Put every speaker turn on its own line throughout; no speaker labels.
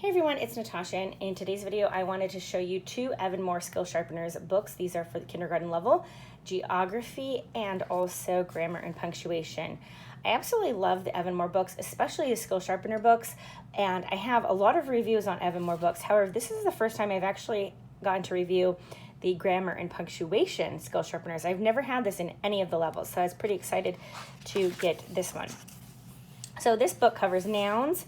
Hey everyone, it's Natasha, and in today's video I wanted to show you two Evan-Moor Skill Sharpeners books. These are for the kindergarten level, geography and also grammar and punctuation. I absolutely love the Evan-Moor books, especially the Skill Sharpener books, and I have a lot of reviews on Evan-Moor books. However, this is the first time I've actually gotten to review the grammar and punctuation Skill Sharpeners. I've never had this in any of the levels, so I was pretty excited to get this one. So this book covers nouns,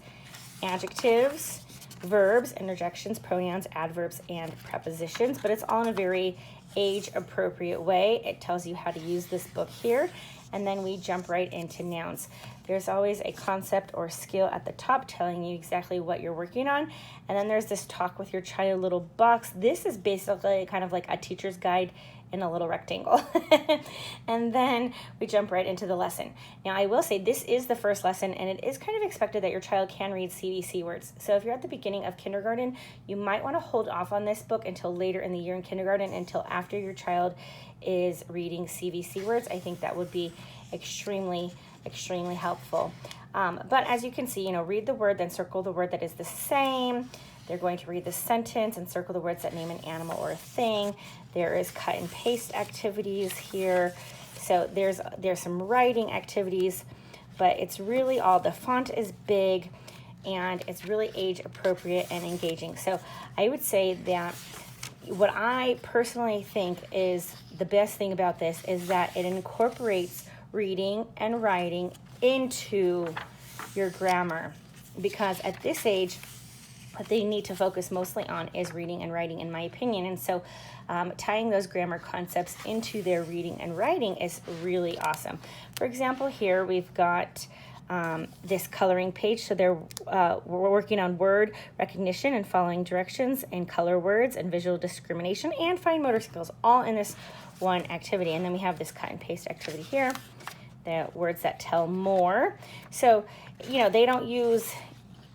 adjectives, verbs, interjections, pronouns, adverbs, and prepositions, but it's all in a very age-appropriate way. It tells you how to use this book here, and then we jump right into nouns. There's always a concept or skill at the top telling you exactly what you're working on, and then there's this talk with your child little box. This is basically kind of like a teacher's guide in a little rectangle. And then we jump right into the lesson. Now I will say this is the first lesson, and it is kind of expected that your child can read CVC words. So if you're at the beginning of kindergarten, you might want to hold off on this book until later in the year in kindergarten, until after your child is reading CVC words. I think that would be extremely helpful. But as you can see, read the word, then circle the word that is the same. They're going to read the sentence and circle the words that name an animal or a thing. There is cut and paste activities here. So there's some writing activities, but it's really all, the font is big and it's really age appropriate and engaging. So I would say that what I personally think is the best thing about this is that it incorporates reading and writing into your grammar, because at this age, what they need to focus mostly on is reading and writing, in my opinion. And so tying those grammar concepts into their reading and writing is really awesome. For example, here we've got this coloring page. So we're working on word recognition and following directions and color words and visual discrimination and fine motor skills, all in this one activity. And then we have this cut and paste activity here, the words that tell more. So, they don't use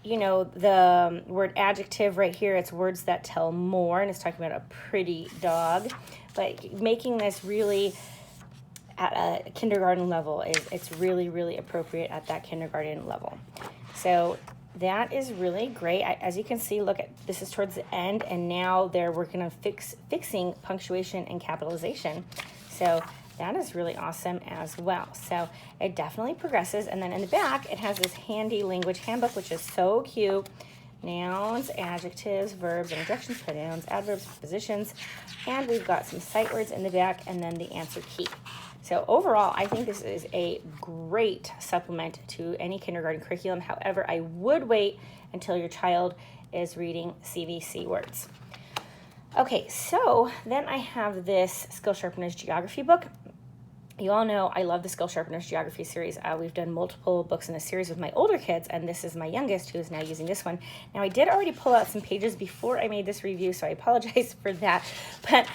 the word adjective right here. It's words that tell more, and it's talking about a pretty dog. But making this really at a kindergarten level it's really appropriate at that kindergarten level. So that is really great. As you can see, look at this is towards the end, and now they're working on fixing punctuation and capitalization. So that is really awesome as well. So it definitely progresses. And then in the back, it has this handy language handbook, which is so cute. Nouns, adjectives, verbs, interjections, pronouns, adverbs, prepositions. And we've got some sight words in the back, and then the answer key. So overall, I think this is a great supplement to any kindergarten curriculum. However, I would wait until your child is reading CVC words. Okay, so then I have this Skill Sharpeners Geography book. You all know I love the Skill Sharpeners Geography series. We've done multiple books in this series with my older kids, and this is my youngest who is now using this one. Now, I did already pull out some pages before I made this review, so I apologize for that. But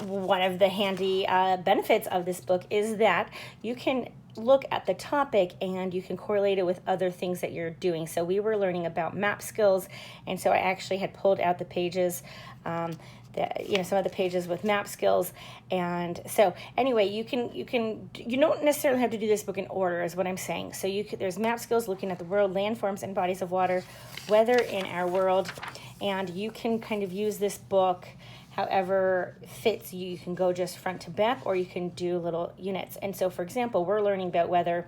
one of the handy benefits of this book is that you can look at the topic and you can correlate it with other things that you're doing. So we were learning about map skills, and so I actually had pulled out the pages, some of the pages with map skills. And so anyway, you don't necessarily have to do this book in order, is what I'm saying. So there's map skills, looking at the world, landforms and bodies of water, weather in our world, and you can kind of use this book however fits you. You can go just front to back, or you can do little units. And so, for example, we're learning about weather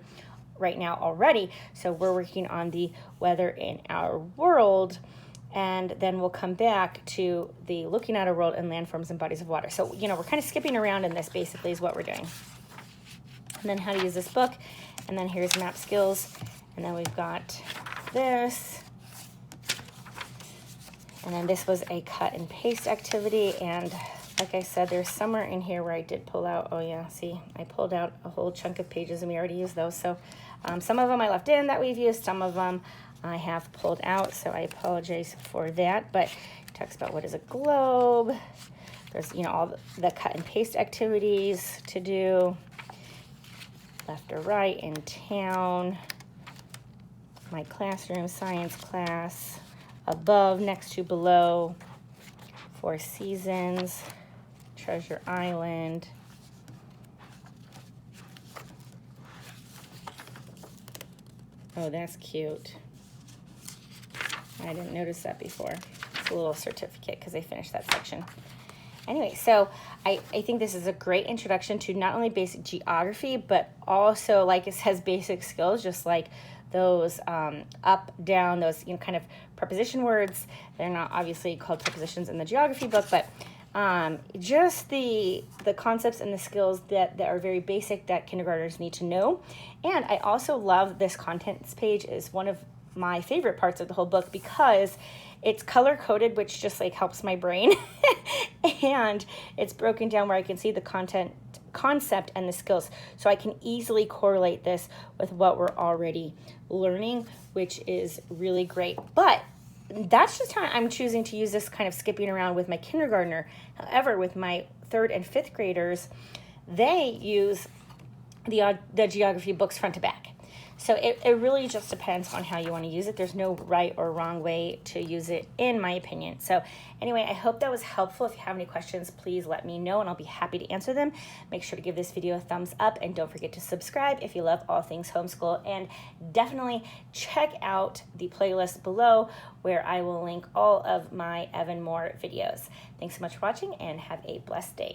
right now already, so we're working on the weather in our world, and then we'll come back to the looking at our world and landforms and bodies of water. So, we're kind of skipping around in this, basically, is what we're doing. And then how to use this book, and then here's map skills, and then we've got this. And then this was a cut and paste activity, and like I said, there's somewhere in here where I did pull out, oh yeah, see, I pulled out a whole chunk of pages and we already used those. So some of them I left in that we've used, some of them I have pulled out, so I apologize for that. But it talks about what is a globe. There's, all the cut and paste activities to do, left or right, in town, my classroom, science class, above, next to, below, Four Seasons, Treasure Island, oh, that's cute. I didn't notice that before. It's a little certificate because they finished that section. Anyway, so I think this is a great introduction to not only basic geography, but also, like it says, basic skills, just like those up, down, those kind of preposition words. They're not obviously called prepositions in the geography book, but just the concepts and the skills that are very basic that kindergartners need to know. And I also love this contents page. Is one of my favorite parts of the whole book because it's color coded, which just like helps my brain. And it's broken down where I can see the concept and the skills, so I can easily correlate this with what we're already learning, which is really great. But that's just how I'm choosing to use this, kind of skipping around with my kindergartner. However, with my 3rd and 5th graders, they use the geography books front to back. So it really just depends on how you want to use it. There's no right or wrong way to use it, in my opinion. So anyway, I hope that was helpful. If you have any questions, please let me know and I'll be happy to answer them. Make sure to give this video a thumbs up and don't forget to subscribe if you love all things homeschool. And definitely check out the playlist below where I will link all of my Evan-Moor videos. Thanks so much for watching and have a blessed day.